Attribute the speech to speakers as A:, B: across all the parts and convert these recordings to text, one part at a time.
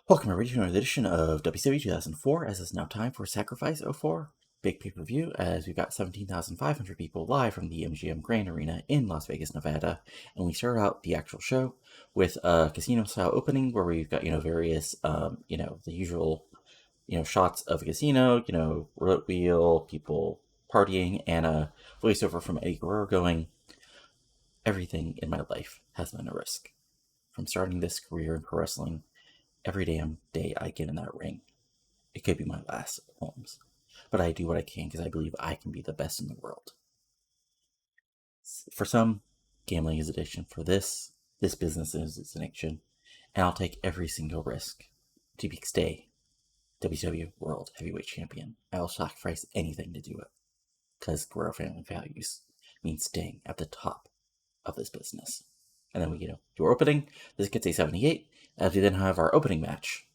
A: Welcome everybody to another edition of WCW 2004, as it's now time for Sacrifice 04. Big pay-per-view, as we've got 17,500 people live from the MGM Grand Arena in Las Vegas, Nevada. And we start out the actual show with a casino-style opening where we've got, various, the usual, shots of a casino, roulette wheel, people partying, and a voiceover from Eddie Guerrero going, "Everything in my life has been a risk. From starting this career in pro wrestling, every damn day I get in that ring, it could be my last, Holmes. But I do what I can because I believe I can be the best in the world. For some, gambling is addiction. For this business is its addiction. And I'll take every single risk to stay WCW World Heavyweight Champion. I will sacrifice anything to do it. Because Guerrero family values means staying at the top of this business." And then we, do our opening. This gets a 78, as we then have our opening match,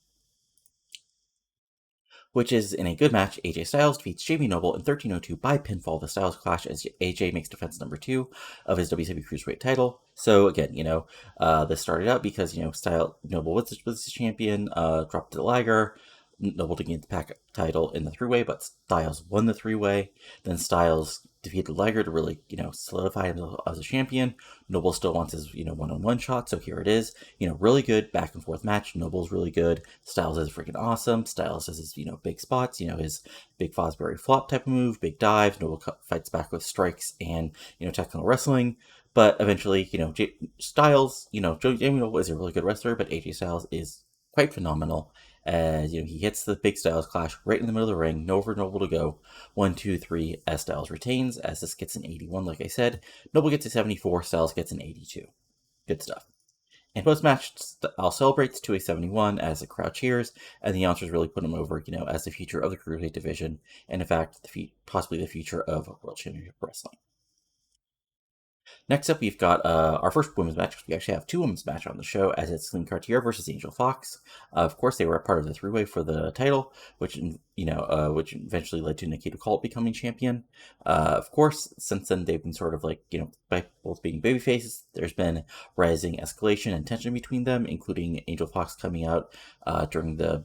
A: which is in a good match. AJ Styles defeats Jamie Knoble in 13:02 by pinfall. The Styles Clash, as AJ makes defense number 2 of his WCW Cruiserweight title. So again, this started out because, Knoble was the champion, dropped to the Liger. Knoble to gain the pack title in the three-way, but Styles won the three-way. Then Styles defeated Liger to really, solidify him as a champion. Knoble still wants his, one-on-one shot, so here it is. Really good back and forth match. Noble's really good. Styles is freaking awesome. Styles has his, big spots, his big Fosbury flop type of move, big dives. Noble fights back with strikes and, technical wrestling. But eventually, Styles, Jamie Noble is a really good wrestler, but AJ Styles is quite phenomenal. As he hits the big Styles Clash right in the middle of the ring, nowhere Noble to go. 1, 2, 3, as Styles retains, as this gets an 81, like I said. Noble gets a 74, Styles gets an 82. Good stuff. And post-match, Styles celebrates to a 71 as the crowd cheers, and the announcers really put him over, as the future of the Cruiserweight division, and in fact, possibly the future of World Championship Wrestling. Next up, we've got our first women's match. We actually have two women's matches on the show, as it's Celine Cartier versus Angel Foxx. Of course, they were a part of the three-way for the title, which which eventually led to Nikita Kalt becoming champion. Of course, since then they've been sort of by both being babyfaces, there's been rising escalation and tension between them, including Angel Foxx coming out during the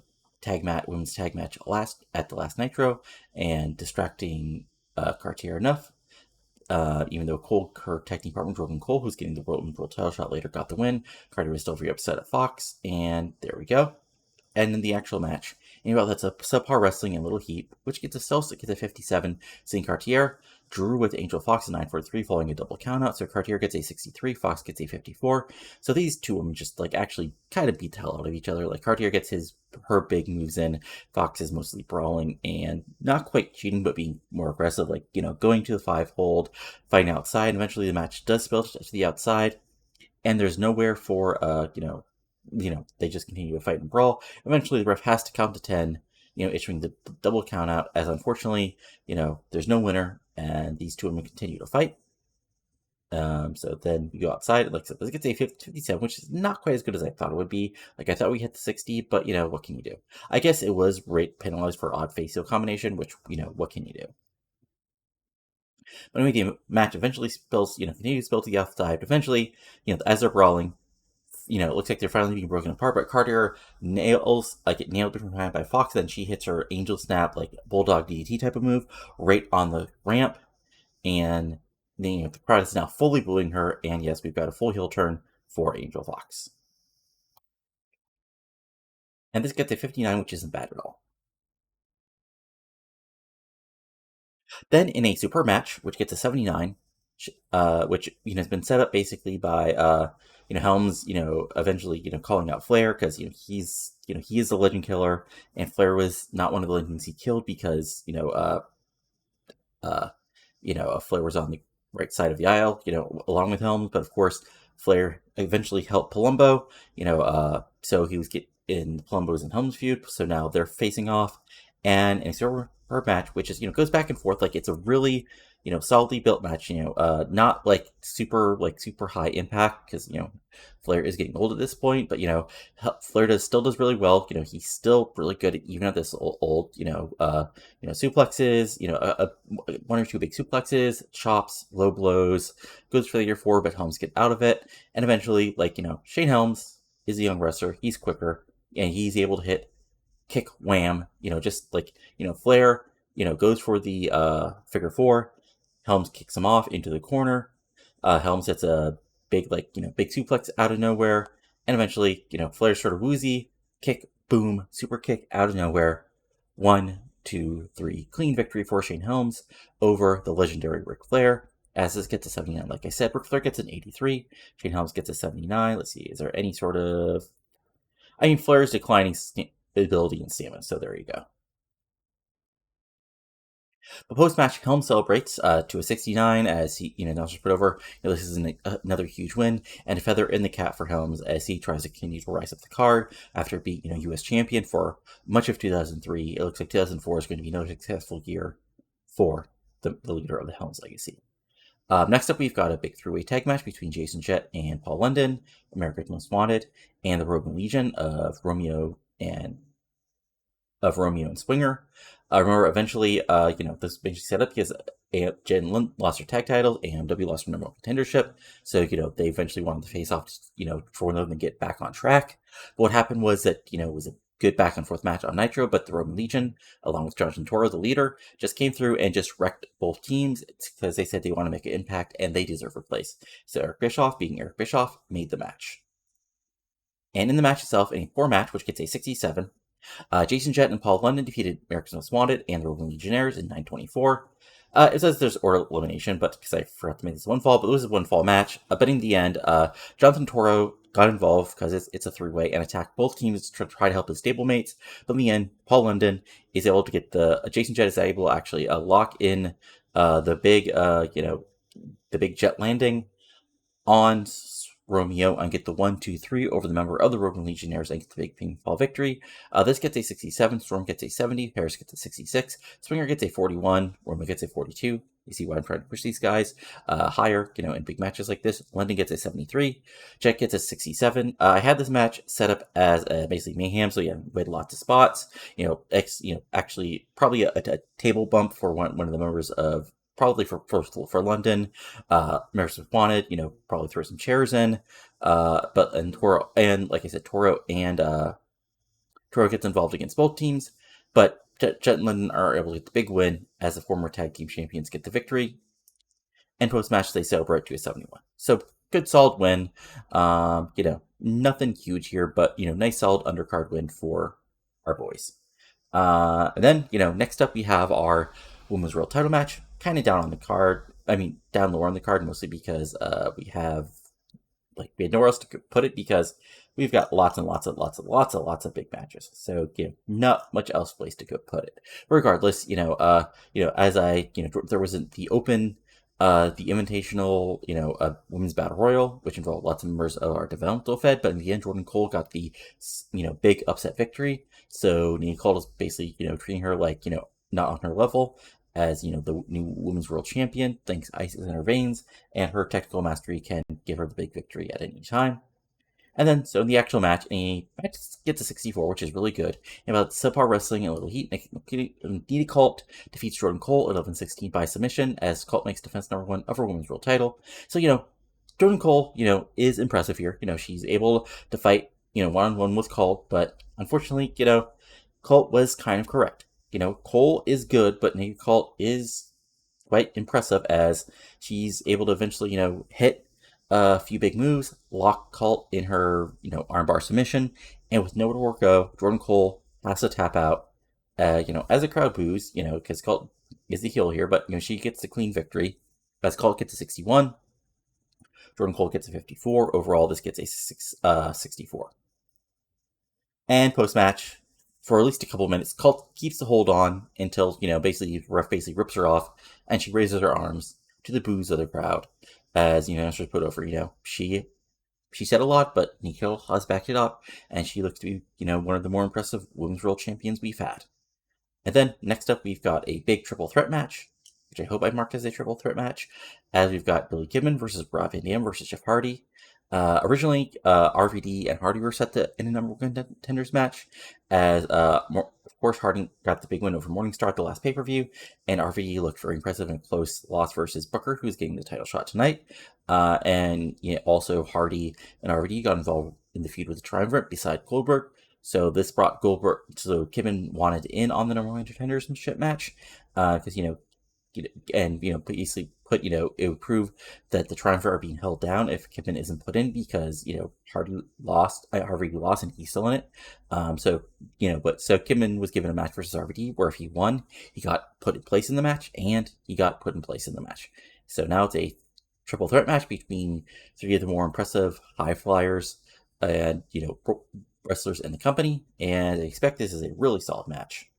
A: women's tag match at the last Nitro and distracting Cartier enough. Even though her tag team partner, Jordyn Cole, who's getting the world title shot later, got the win, Cartier was still very upset at Foxx, and there we go. And then the actual match. That's a subpar wrestling and little heat, which gets a 57, seeing Cartier drew with Angel Foxx in 9:43 following a double countout, so Cartier gets a 63, Foxx gets a 54. So these two women just actually kind of beat the hell out of each other. Cartier gets her big moves in, Foxx is mostly brawling and not quite cheating, but being more aggressive, going to the 5-hold, fighting outside. And eventually the match does spill to the outside, and there's nowhere for they just continue to fight and brawl. Eventually, the ref has to count to 10, issuing the double count out, as unfortunately, there's no winner, and these two women continue to fight. So then we go outside. Like I said, this gets a 57, which is not quite as good as I thought it would be. I thought we hit the 60, but, what can you do? I guess it was rate penalized for odd face heel combination, which, what can you do? But anyway, the match eventually continues to spill to the outside. Eventually, as they're brawling, it looks like they're finally being broken apart, but Cartier get nailed from behind by Foxx, then she hits her angel snap, bulldog DDT type of move, right on the ramp, and the crowd is now fully booing her, and yes, we've got a full heel turn for Angel Foxx. And this gets a 59, which isn't bad at all. Then in a super match, which gets a 79, which has been set up basically by Helms, eventually Calling out Flair because he's he is the legend killer, and Flair was not one of the legends he killed because Flair was on the right side of the aisle, along with Helms, but of course Flair eventually helped Palumbo, so he was in Palumbo's and Helms feud, so now they're facing off, and in a super match, which is goes back and forth, it's a really solidly built match, not super high impact because Flair is getting old at this point, but Flair still does really well. He's still really good even at this old suplexes, one or two big suplexes, chops, low blows, goes for the year 4, but Helms get out of it, and eventually Shane Helms is a young wrestler. He's quicker. and he's able to hit kick wham, just like, Flair, goes for the figure four. Helms kicks him off into the corner. Helms hits a big, big suplex out of nowhere. And eventually, Flair's sort of woozy, kick, boom, super kick out of nowhere. 1, 2, 3, clean victory for Shane Helms over the legendary Ric Flair. As this gets a 79, like I said, Ric Flair gets an 83. Shane Helms gets a 79. Let's see, is there any sort of... Flair's declining ability and stamina, so there you go. The post-match, Helms celebrates to a 69 as he, now just put over. This is another huge win and a feather in the cap for Helms as he tries to continue to rise up the card after being, U.S. champion for much of 2003. It looks like 2004 is going to be another successful year for the leader of the Helms legacy. Next up, we've got a big three-way tag match between Jason Jett and Paul London, America's Most Wanted, and the Roman Legion of Romeo and Swinger. Remember, eventually, this basically set up because Jett and Lynn lost their tag titles, AMW lost their number one contendership, so, they eventually wanted to face off, for them to get back on track. But what happened was that, it was a good back and forth match on Nitro, but the Roman Legion, along with Jonathan Toro, the leader, just came through and just wrecked both teams because they said they want to make an impact and they deserve a place. So Eric Bischoff, being Eric Bischoff, made the match. And in the match itself, in a 4 match, which gets a 67, Jason Jett and Paul London defeated America's Most Wanted and the Roman Legionnaires in 924. It says there's order elimination, but because I forgot to make this one fall, but it was a one fall match. But in the end, Jonathan Toro got involved because it's a 3-way and attacked both teams to try to help his stablemates. But in the end, Paul London is able to get Jason Jett is able to actually lock in the big jet landing on Romeo and get the 1, 2, 3 over the member of the Roman Legionnaires and get the big pinfall victory. This gets a 67, Storm gets a 70, Paris gets a 66, Swinger gets a 41, Romeo gets a 42. You see why I'm trying to push these guys higher, in big matches like this. London gets a 73, Jett gets a 67. I had this match set up as basically mayhem, so we had lots of spots. Actually probably a table bump for one of the members of. Probably for London, America's Most Wanted, probably throw some chairs in, and Toro, and like I said, Toro gets involved against both teams, but Jett and London are able to get the big win as the former tag team champions get the victory, and post-match they celebrate to a 71. So good solid win, nothing huge here, but nice solid undercard win for our boys. And then, next up we have our Women's World Title match, kind of down on the card. Down lower on the card, mostly because we had nowhere else to put it because we've got lots and lots of big matches. So, not much else place to go put it. Regardless, as there wasn't the open, the invitational, women's battle royal, which involved lots of members of our developmental fed, but in the end, Jordyn Cole got the, big upset victory. So Nia Cole is basically, treating her like, not on her level as, the new women's world champion, thanks to ice in her veins, and her technical mastery can give her the big victory at any time. And then, so in the actual match, match gets a 64, which is really good. And about subpar wrestling and a little heat, Nikita Kalt defeats Jordyn Cole at 11-16 by submission, as Kalt makes defense number 1 of her women's world title. So, Jordyn Cole, is impressive here. She's able to fight, one-on-one with Kalt, but unfortunately, Kalt was kind of correct. Cole is good, but Nikita Kalt is quite impressive as she's able to eventually, hit a few big moves, lock Kalt in her, armbar submission, and with nowhere to go, Jordyn Cole has to tap out, as a crowd boos, because Kalt is the heel here, but, she gets the clean victory, as Kalt gets a 61, Jordyn Cole gets a 54, overall this gets a 64. And post-match, for at least a couple of minutes, Kalt keeps the hold on until, basically, ref basically rips her off, and she raises her arms to the boos of the crowd. As, she's put over, she said a lot, but Nikita has backed it up, and she looks to be, one of the more impressive women's world champions we've had. And then, next up, we've got a big triple threat match, which I hope I marked as a triple threat match, as we've got Billy Kidman versus Rob Van Dam versus Jeff Hardy. Originally, RVD and Hardy were set in a number one contenders match, as of course Hardy got the big win over Morningstar at the last pay-per-view, and RVD looked very impressive in a close loss versus Booker, who's getting the title shot tonight. And also Hardy and RVD got involved in the feud with the Triumvirate beside Goldberg. So this brought Goldberg. So Kidman wanted in on the number one contendership match because and basically put it would prove that the triumvirate are being held down if Kidman isn't put in because Hardy lost, RVD lost, and he's still in it. So Kidman was given a match versus RVD where if he won, he got put in place in the match and he got put in place in the match. So now it's a triple threat match between three of the more impressive high flyers and wrestlers in the company, and I expect this is a really solid match,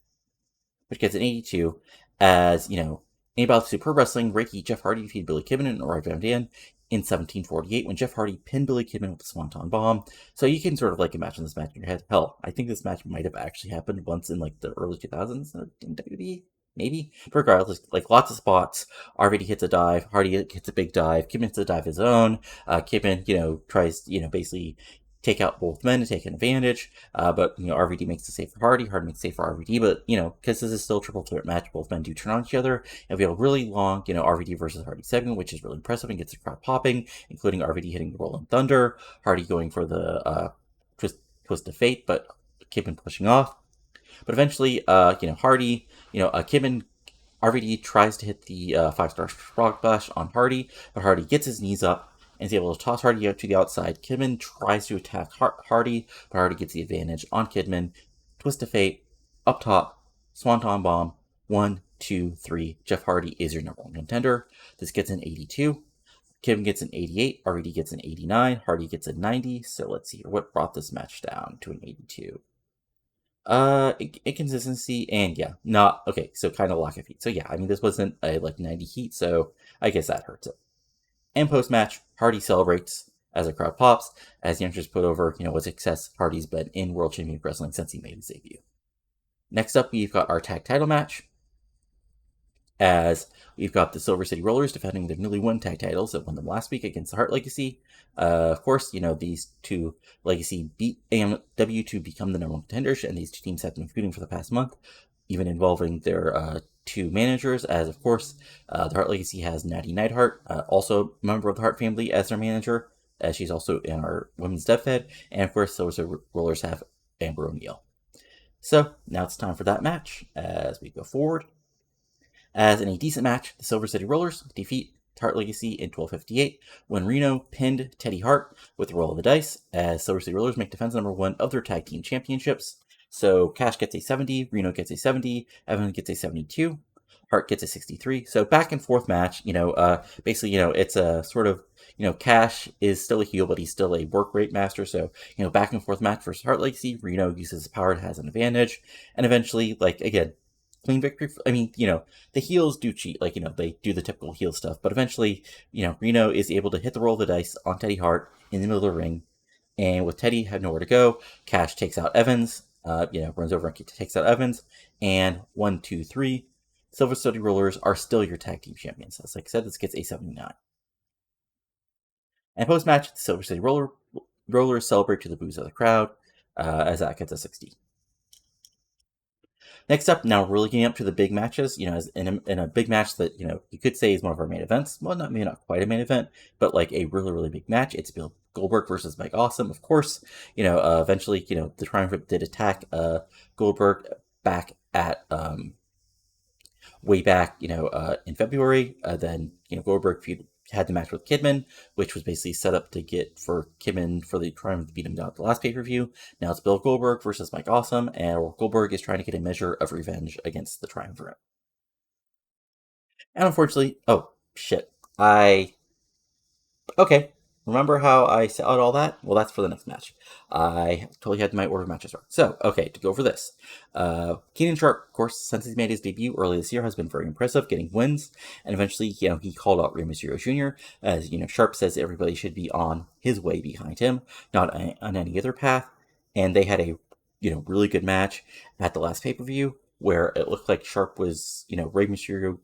A: which gets an 82. As in about Super Wrestling, Reiki Jeff Hardy defeated Billy Kidman and Roy Van Dam in 1748 when Jeff Hardy pinned Billy Kidman with a Swanton Bomb. So you can sort of imagine this match in your head. Hell, I think this match might have actually happened once in the early 2000s in WWE. Maybe. Regardless, lots of spots. RVD hits a dive. Hardy hits a big dive. Kidman hits a dive of his own. Kidman, tries, basically take out both men to take an advantage. But RVD makes the save for Hardy. Hardy makes the save for RVD. But because this is still a triple threat match, both men do turn on each other. And we have a really long, RVD versus Hardy segment, which is really impressive and gets the crowd popping, including RVD hitting the Rolling Thunder, Hardy going for the twist of fate, but Kidman pushing off. But eventually, Hardy, Kidman, RVD tries to hit the 5-star frog splash on Hardy, but Hardy gets his knees up and is able to toss Hardy out to the outside. Kidman tries to attack Hardy, but Hardy gets the advantage on Kidman. Twist of fate, up top, Swanton Bomb, 1, 2, 3. Jeff Hardy is your number one contender. This gets an 82. Kidman gets an 88. RVD gets an 89. Hardy gets a 90. So let's see here. What brought this match down to an 82? Inconsistency and not okay. So kind of lack of heat. So this wasn't a 90 heat, so I guess that hurts it. And post match, Hardy celebrates as a crowd pops as the youngsters put over what success Hardy's been in World Championship Wrestling since he made his debut. Next up, we've got our tag title match, as we've got the Silver City Rollers defending their newly won tag titles that won them last week against the Hart Legacy. Of course, these two Legacy beat AMW to become the number one contenders, and these two teams have been feuding for the past month, even involving their two managers, as of course, the Hart Legacy has Nattie Neidhart, also a member of the Hart family, as their manager, as she's also in our women's dev fed, and of course, Silver City Rollers have Amber O'Neil. So now it's time for that match as we go forward. As in a decent match, the Silver City Rollers defeat Hart Legacy in 1258 when Reno pinned Teddy Hart with the roll of the dice, as Silver City Rollers make defense number 1 of their tag team championships. So Cash gets a 70, Reno gets a 70, Evan gets a 72, Hart gets a 63. So back and forth match, basically, it's a sort of, Cash is still a heel, but he's still a work rate master. So, back and forth match versus Hart Legacy. Reno uses his power, has an advantage. And eventually, again, clean victory. The heels do cheat, they do the typical heel stuff, but eventually, Reno is able to hit the roll of the dice on Teddy Hart in the middle of the ring, and with Teddy had nowhere to go, Cash takes out Evans, runs over and takes out Evans, and 1, 2, 3, Silver City Rollers are still your tag team champions. As I said, this gets a 79. And post-match, the Silver City Rollers celebrate to the boos of the crowd, as that gets a 60. Next up, now we're looking up to the big matches, as in a big match that, you could say is one of our main events. Well, maybe not quite a main event, but a really, really big match. It's Bill Goldberg versus Mike Awesome, of course. Eventually, the Triumvirate did attack Goldberg back at, way back, in February. Then, Goldberg had the match with Kidman, which was basically set up to get for Kidman for the Triumvirate to beat him down at the last pay-per-view. Now it's Bill Goldberg versus Mike Awesome, and Goldberg is trying to get a measure of revenge against the Triumvirate. And unfortunately, oh, shit. Okay, remember how I set out all that? Well, that's for the next match. I totally had my order of matches wrong. So, okay, to go for this. Keenan Sharp, of course, since he's made his debut early this year, has been very impressive, getting wins. And eventually, he called out Rey Mysterio Jr. As, Sharp says everybody should be on his way behind him, not on any other path. And they had a, really good match at the last pay-per-view where it looked like Sharp was, Rey Mysterio,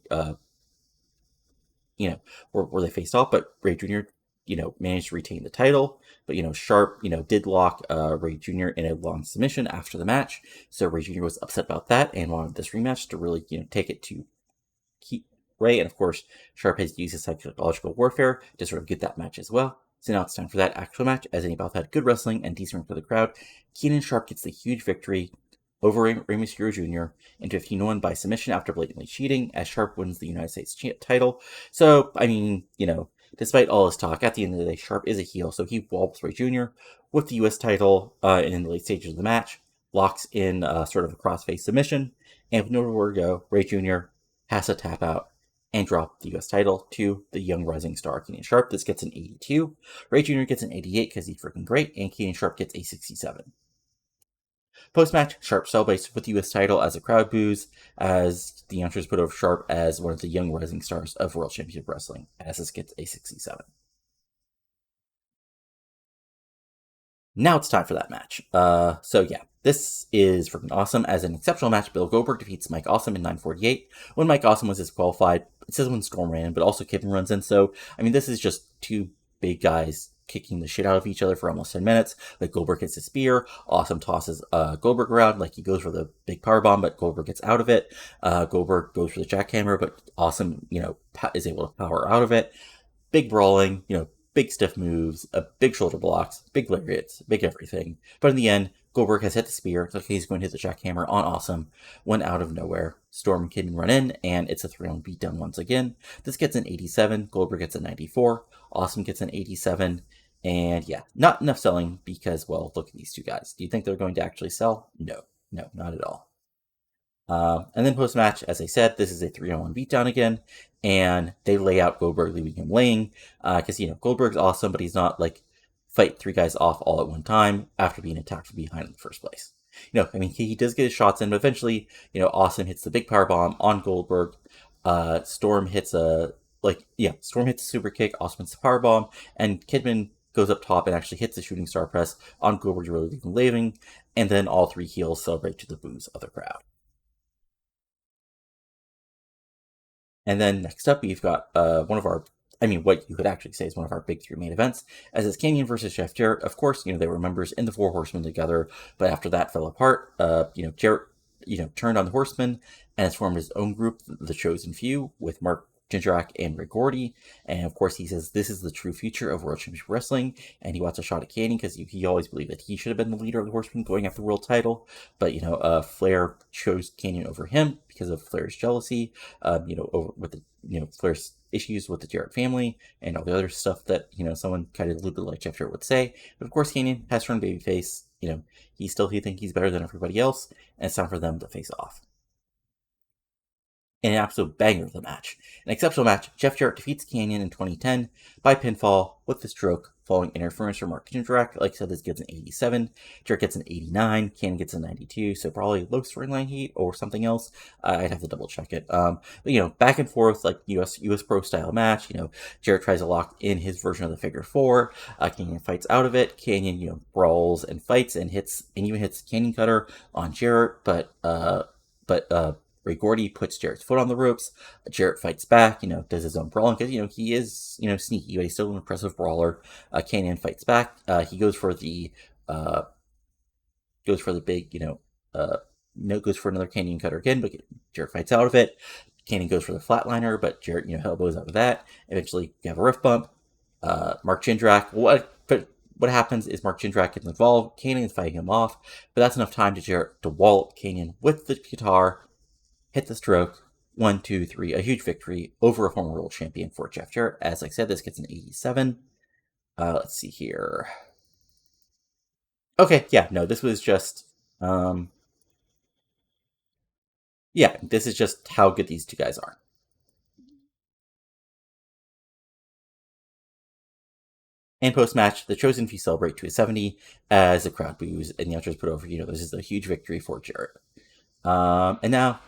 A: where they faced off, but Rey Jr., managed to retain the title. But, Sharp, did lock Rey Jr. in a long submission after the match. So Rey Jr. was upset about that and wanted this rematch to really, take it to keep Rey. And of course, Sharp has used his psychological warfare to sort of get that match as well. So now it's time for that actual match, as they both had good wrestling and decent for the crowd. Keenan Sharp gets the huge victory over Rey Mysterio Jr. in 15-1 by submission after blatantly cheating, as Sharp wins the United States title. So, I mean, despite all his talk, at the end of the day, Sharp is a heel, so he wobbles Rey Jr. with the U.S. title in the late stages of the match, locks in sort of a crossface submission, and with nowhere to go, Rey Jr. has to tap out and drop the U.S. title to the young rising star, Keenan Sharp. This gets an 82. Rey Jr. gets an 88 because he's freaking great, and Keenan Sharp gets a 67. Post-match, Sharp celebrates with the U.S. title as a crowd boos, as the announcers put over Sharp as one of the young rising stars of World Championship Wrestling, as this gets a 67. Now it's time for that match. This is freaking awesome. As an exceptional match, Bill Goldberg defeats Mike Awesome in 9:48. When Mike Awesome was disqualified, it says when Storm ran in, but also Kidman runs in. So, I mean, this is just two big guys kicking the shit out of each other for almost 10 minutes. Like, Goldberg hits a spear, Awesome tosses Goldberg around, like he goes for the big powerbomb, but Goldberg gets out of it. Goldberg goes for the jackhammer, but Awesome, is able to power out of it. Big brawling, big stiff moves, big shoulder blocks, big lariats, big everything. But in the end, Goldberg has hit the spear, so he's going to hit the jackhammer on Awesome when out of nowhere. Storm and Kidman run in, and it's a 3-on beatdown once again. This gets an 87, Goldberg gets a 94, Awesome gets an 87, and yeah, not enough selling because, well, look at these two guys. Do you think they're going to actually sell? No, not at all. And then post-match, as I said, this is a 3-on-1 beatdown again, and they lay out Goldberg, leaving him laying, because, Goldberg's awesome, but he's not, fight three guys off all at one time after being attacked from behind in the first place. He does get his shots in, but eventually, Awesome hits the big power bomb on Goldberg, Storm hits a super kick, Awesome hits the power bomb, and Kidman goes up top and actually hits the shooting star press on Goldberg to really leave him laying, and then all three heels celebrate to the boos of the crowd. And then next up, we've got what you could actually say is one of our big three main events, as it's Kanyon versus Jeff Jarrett. Of course, they were members in the Four Horsemen together, but after that fell apart. Jarrett, turned on the Horsemen and has formed his own group, the Chosen Few, with Mark Jindrak and Rick Gordy. And of course, he says this is the true future of World Championship Wrestling, and he wants a shot at Kanyon because he always believed that he should have been the leader of the Horsemen going after the world title. But Flair chose Kanyon over him because of Flair's jealousy. Over with the Flair's issues with the Jarrett family and all the other stuff that someone kind of a little bit like Jeff Jarrett would say. But of course, Kanyon has turned babyface. He thinks he's better than everybody else, and it's time for them to face off. In an absolute banger of the match. An exceptional match, Jeff Jarrett defeats Kanyon in 2010 by pinfall with the stroke following interference from Mark Jindrak. Like I said, this gets an 87. Jarrett gets an 89. Kanyon gets a 92. So probably low storyline heat or something else. I'd have to double check it. But back and forth, like US Pro style match. Jarrett tries to lock in his version of the figure four. Kanyon fights out of it. Kanyon, brawls and fights and even hits Kanyon cutter on Jarrett, but Ray Gordy puts Jarrett's foot on the ropes. Jarrett fights back, does his own brawling because, he is, sneaky, but he's still an impressive brawler. Kanyon fights back. He goes for the big, goes for another Kanyon cutter again, but Jarrett fights out of it. Kanyon goes for the flatliner, but Jarrett, elbows out of that. Eventually, you have a ref bump. Mark Jindrak, what happens is Mark Jindrak gets involved. Kanyon is fighting him off, but that's enough time to Jarrett to wallop Kanyon with the guitar, hit the stroke, 1, 2, 3, a huge victory over a former world champion for Jeff Jarrett. As I said, this gets an 87. Let's see here. Okay, yeah, no, this was just, this is just how good these two guys are. And post-match, the Chosen Few celebrate to a 70 as the crowd boos and the announcers put over, this is a huge victory for Jarrett. And now,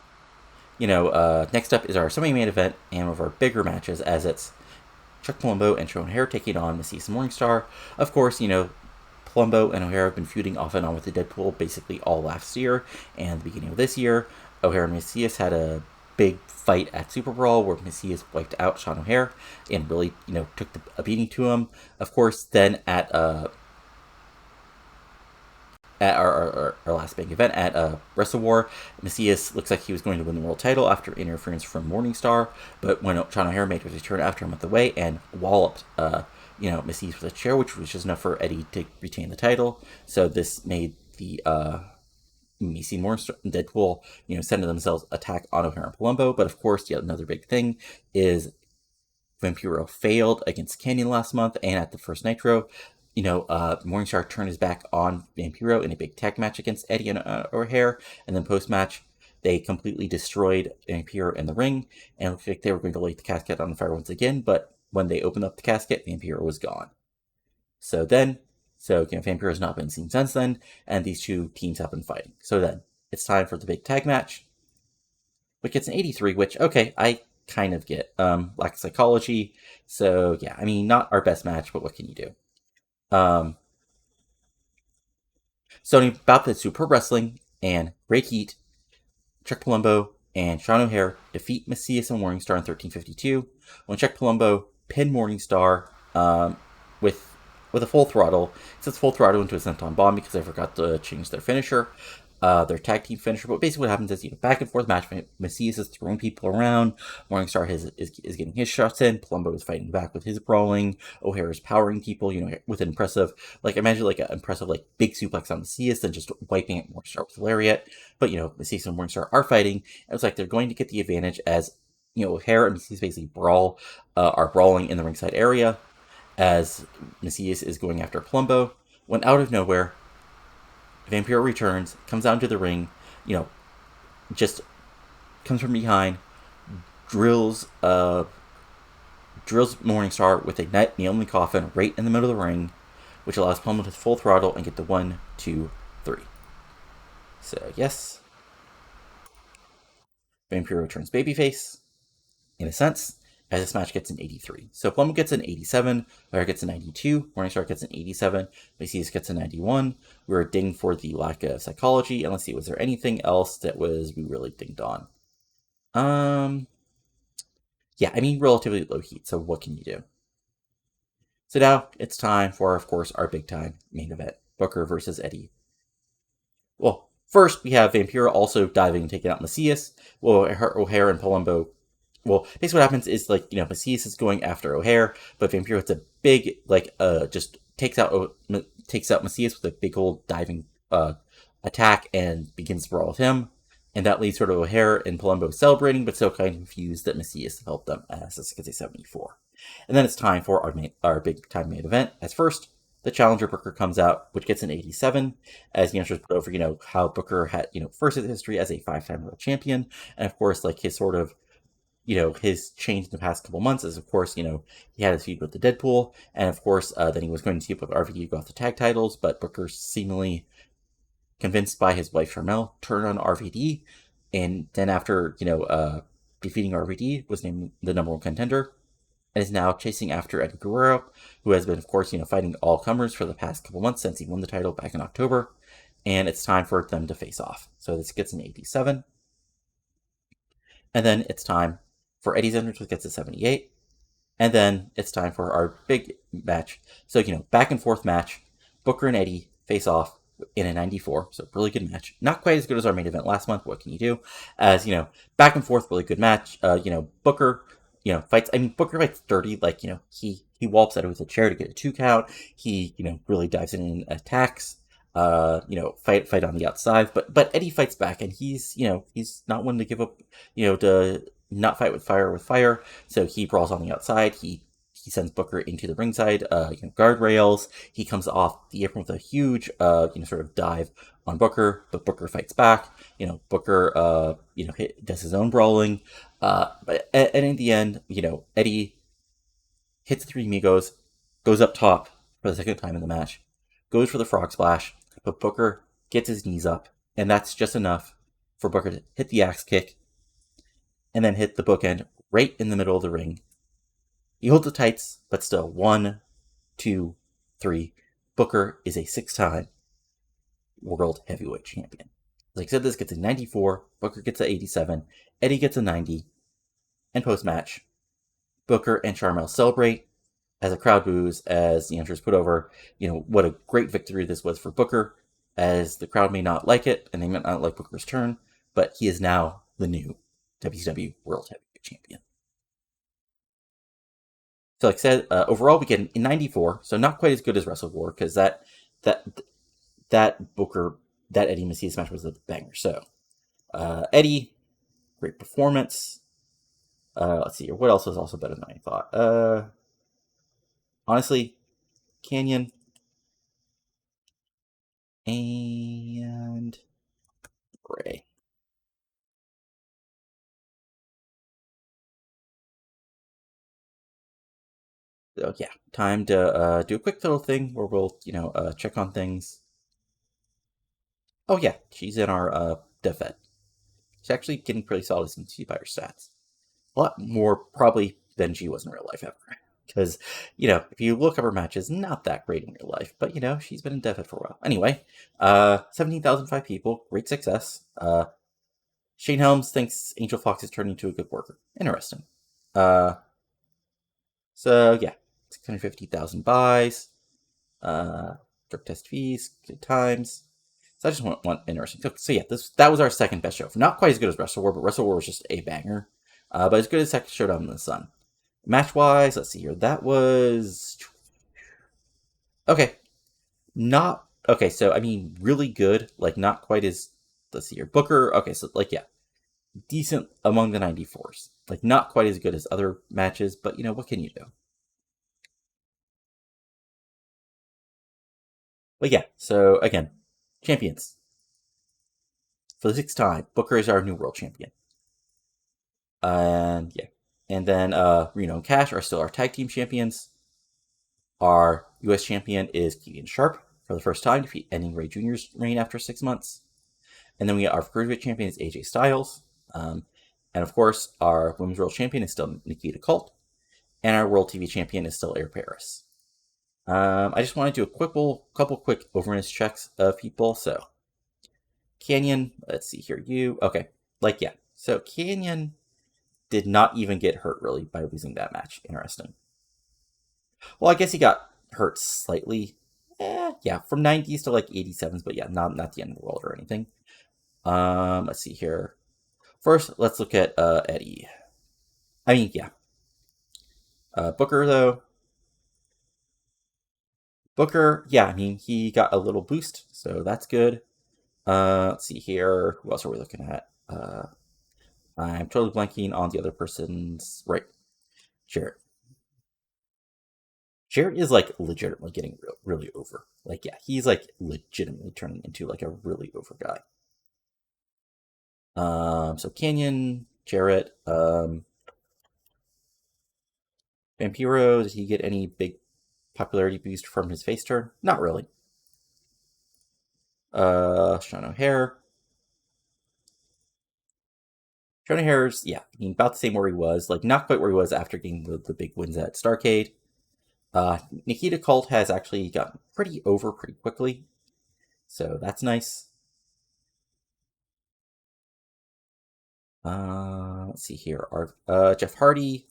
A: next up is our semi-main event and one of our bigger matches, as it's Chuck Palumbo and Sean O'Haire taking on Mesias and Morningstar. Of course, Palumbo and O'Haire have been feuding off and on with the Deadpool basically all last year and the beginning of this year. O'Haire and Mesias had a big fight at Super Brawl where Mesias wiped out Sean O'Haire and really, took a beating to him. Of course, then at our last big event at Wrestle War, Mesias looks like he was going to win the world title after interference from Morningstar, but when Sean O'Haire made his return after him at the way and walloped Mesias with a chair, which was just enough for Eddy to retain the title. So this made the we see more Deadpool, sending themselves attack on O'Hare and Palumbo. But of course, yet another big thing is Vampiro failed against Kanyon last month, and at the first Nitro, Morningstar turned his back on Vampiro in a big tag match against Eddy and O'Hare, and then post match, they completely destroyed Vampiro in the ring, and it looked like they were going to light the casket on fire once again, but when they opened up the casket, Vampiro was gone. So Vampiro has not been seen since then, and these two teams have been fighting. So then, it's time for the big tag match, which gets an 83, which, okay, I kind of get. Lack of psychology. So, yeah, I mean, not our best match, but what can you do? So, about the Super Wrestling and Great Heat, Chuck Palumbo and Sean O'Hare defeat Mesias and Morningstar in 1352. When Chuck Palumbo pinned Morningstar with a full throttle. It says full throttle into a senton bomb because I forgot to change their finisher. Their tag team finisher. But basically what happens is, back and forth match. Mesias is throwing people around. Morningstar is getting his shots in. Palumbo is fighting back with his brawling. O'Hare is powering people, with an impressive, imagine an impressive, big suplex on Mesias, then just wiping at Morningstar with a lariat. But, Mesias and Morningstar are fighting. And it's like they're going to get the advantage as, O'Hare and Mesias basically are brawling in the ringside area as Mesias is going after Palumbo. When out of nowhere, Vampiro returns, comes out into the ring, just comes from behind, drills Morningstar with a nail in the coffin right in the middle of the ring, which allows Palumbo to full throttle and get the 1, 2, 3. So, yes. Vampiro turns babyface, in a sense, as this match gets an 83. So Palumbo gets an 87, Flair gets a 92, Morningstar gets an 87, Mesias gets a 91. We were dinged for the lack of psychology, and let's see, was there anything else that we really dinged on? Yeah, I mean, relatively low heat, so what can you do? So now it's time for, of course, our big time main event, Booker versus Eddy. Well, first we have Vampiro also diving and taking out Mesias. Well, O'Hare and Palumbo. Well, basically what happens is, Mesias is going after O'Hare, but Vampiro hits a big, just takes out Mesias with a big old diving attack and begins to brawl with him. And that leaves sort of O'Hare and Palumbo celebrating, but still kind of confused that Mesias helped them, as this gets a 74. And then it's time for our big time main event. As first, the challenger Booker comes out, which gets an 87, as the answers put over, how Booker had, first in history as a 5-time world champion, and of course, his sort of, his change in the past couple months is, of course, he had his feud with the Deadpool, and of course, then he was going to team up with RVD to go off the tag titles, but Booker seemingly convinced by his wife Charmel, turned on RVD, and then after, defeating RVD, was named the number 1 contender, and is now chasing after Eddy Guerrero, who has been, of course, fighting all comers for the past couple months since he won the title back in October, and it's time for them to face off. So this gets an 87. And then it's time for Eddy's entrance, which gets a 78. And then it's time for our big match. So, back and forth match. Booker and Eddy face off in a 94. So, really good match. Not quite as good as our main event last month. What can you do? As, back and forth, really good match. Booker, fights. I mean, Booker fights dirty. He wallops Eddy with a chair to get a 2 count. He, really dives in and attacks. Fight on the outside. But Eddy fights back, and he's not one to give up, to not fight with fire. So he brawls on the outside. He sends Booker into the ringside, guardrails. He comes off the apron with a huge, sort of dive on Booker, but Booker fights back. Booker, does his own brawling. And in the end, Eddy hits the 3 Amigos, goes up top for the second time in the match, goes for the frog splash, but Booker gets his knees up, and that's just enough for Booker to hit the axe kick, and then hit the bookend right in the middle of the ring. He holds the tights, but still, 1, 2, 3. Booker is a 6-time World Heavyweight Champion. Like I said, this gets a 94, Booker gets a 87, Eddy gets a 90, and post-match, Booker and Charmel celebrate as a crowd boos, as the announcer's put over, what a great victory this was for Booker, as the crowd may not like it, and they may not like Booker's turn, but he is now the new WCW World Heavyweight Champion. So, like I said, overall we get an 94, so not quite as good as Wrestle War because that that Booker that Eddy Mesias match was a banger. So, Eddy, great performance. Let's see here. What else was also better than I thought? Honestly, Kanyon and Bray. So yeah, time to do a quick little thing where we'll check on things. Oh yeah, she's in our dev vet. She's actually getting pretty solid as you can see by her stats. A lot more probably than she was in real life ever. Because, if you look up her matches, not that great in real life. But, she's been in dev vet for a while. Anyway, 17,005 people, great success. Shane Helms thinks Angel Foxx is turning into a good worker. Interesting. Uh, so, yeah, 650,000 buys. Drug test fees, good times. So I just want interesting. So yeah, that was our second best show. Not quite as good as Wrestle War, but Wrestle War was just a banger. But as good as Second Showdown in the Sun. Match wise, let's see here. That was okay. Not okay. So I mean, really good. Like not quite as let's see here. Booker. Okay, so like yeah, decent among the 94s. Like not quite as good as other matches, but what can you do? But yeah. So again, champions for the sixth time. Booker is our new world champion. And yeah. And then Reno and Cash are still our tag team champions. Our US champion is Keenan Sharp for the first time, ending Ray Jr.'s reign after 6 months. And then we got our Cruiserweight champion is AJ Styles. And of course, our Women's World Champion is still Nikita Kalt. And our World TV Champion is still Air Paris. I just want to do a couple quick overness checks of people. So, Kanyon, let's see here. Okay. Yeah. So, Kanyon did not even get hurt really by losing that match. Interesting. Well, I guess he got hurt slightly. Yeah, from 90s to like 87s, but yeah, not the end of the world or anything. Let's see here. First, let's look at Eddy. I mean, yeah. Booker though. Booker, yeah, I mean, he got a little boost, so that's good. Let's see here. Who else are we looking at? I'm totally blanking on the other person's. Right, Jarrett. Jarrett is like legitimately getting really over. Like, yeah, he's like legitimately turning into like a really over guy. So Kanyon, Jarrett, Vampiro, did he get any big popularity boost from his face turn? Not really. Sean O'Hare. Sean O'Hare's, yeah, I mean, about the same where he was. Like, not quite where he was after getting the big wins at Starcade. Nikita Kalt has actually gotten pretty over pretty quickly. So that's nice. Let's see here. Jeff Hardy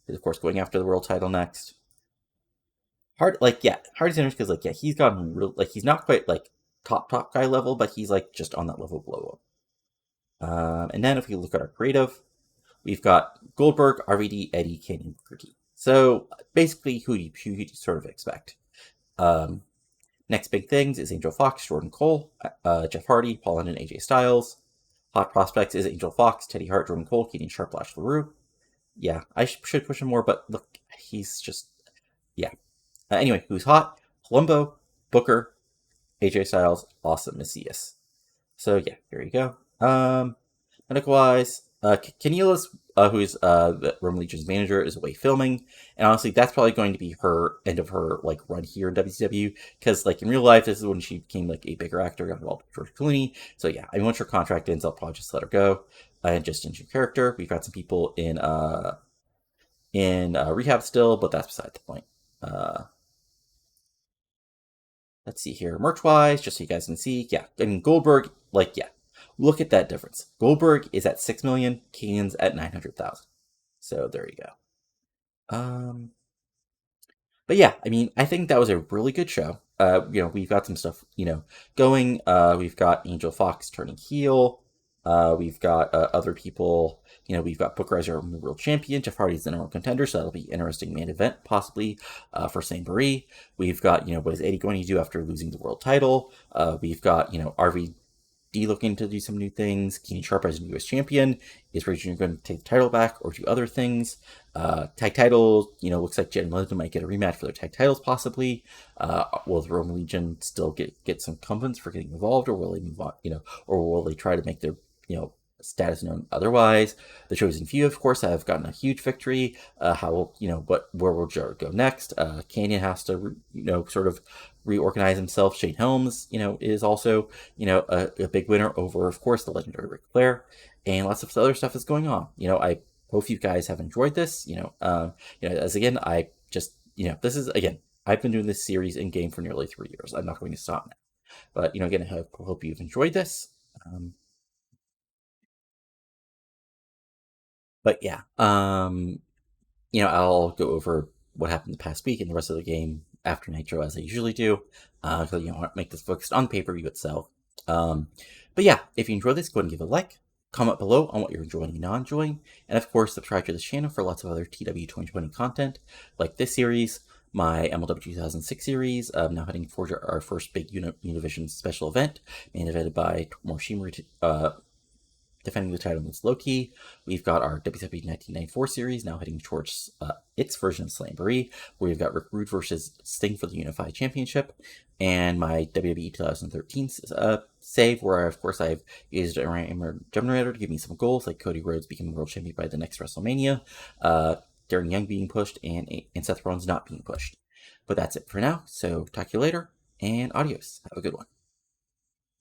A: is, of course, going after the world title next. Hardy's interesting because, like, yeah, he's gotten real, like, he's not quite, like, top guy level, but he's, like, just on that level below him. And then if we look at our creative, we've got Goldberg, RVD, Eddy, Kanyon, Booker. So basically, who you sort of expect. Next big things is Angel Foxx, Jordyn Cole, Jeff Hardy, Paul London, AJ Styles. Hot prospects is Angel Foxx, Teddy Hart, Jordyn Cole, Keenan Sharp, Lash LaRue. Yeah, I should push him more, but look, he's just yeah. Anyway, who's hot? Palumbo, Booker, AJ Styles, awesome, Mesias. So yeah, here you go. Medical wise, Canilas, who's the Roman Legion's manager, is away filming, and honestly, that's probably going to be her end of her like run here in WCW. Because like in real life, this is when she became like a bigger actor, got involved with George Clooney. So yeah, I mean, once her contract ends, I'll probably just let her go and just change her character. We've got some people in rehab still, but that's beside the point. Let's see here, merch wise, just so you guys can see. Yeah, I mean Goldberg, like yeah, look at that difference. Goldberg is at 6 million, Canyon's at 900,000. So there you go. But yeah, I mean, I think that was a really good show. We've got some stuff, going. We've got Angel Foxx turning heel. We've got other people. We've got Booker as our world champion. Jeff Hardy's the number one contender, so that'll be an interesting main event, possibly for St. Marie. We've got, what is Eddy going to do after losing the world title? We've got, RVD looking to do some new things. Keenan Sharp as a U.S. champion. Is Ray Jr. going to take the title back or do other things? Tag titles, looks like Jett and Lesnar might get a rematch for their tag titles, possibly. Will the Roman Legion still get some incumbents for getting involved, or will they move on, or will they try to make their, status known otherwise? The Chosen Few, of course, have gotten a huge victory. Where will Jarrett go next? Kanyon has to, sort of reorganize himself. Shane Helms, is also, a big winner over, of course, the legendary Ric Flair, and lots of other stuff is going on. I hope you guys have enjoyed this. As again, I just, this is, again, I've been doing this series in game for nearly 3 years. I'm not going to stop now. But, again, I hope you've enjoyed this. But yeah, I'll go over what happened the past week and the rest of the game after Nitro, as I usually do. Because, I want to make this focused on pay-per-view itself. But yeah, if you enjoyed this, go ahead and give it a like. Comment below on what you're enjoying and not enjoying. And of course, subscribe to this channel for lots of other TW 2020 content, like this series, my MLW 2006 series, now heading for our first big Univision special event, main evented by Morshima, defending the title against Loki. We've got our WCW 1994 series now heading towards its version of Slamboree, where we've got Rick Rude versus Sting for the Unified Championship, and my WWE 2013 save, where of course I've used a random generator to give me some goals, like Cody Rhodes becoming world champion by the next WrestleMania, Darren Young being pushed, and Seth Rollins not being pushed. But that's it for now, so talk to you later, and adios. Have a good one.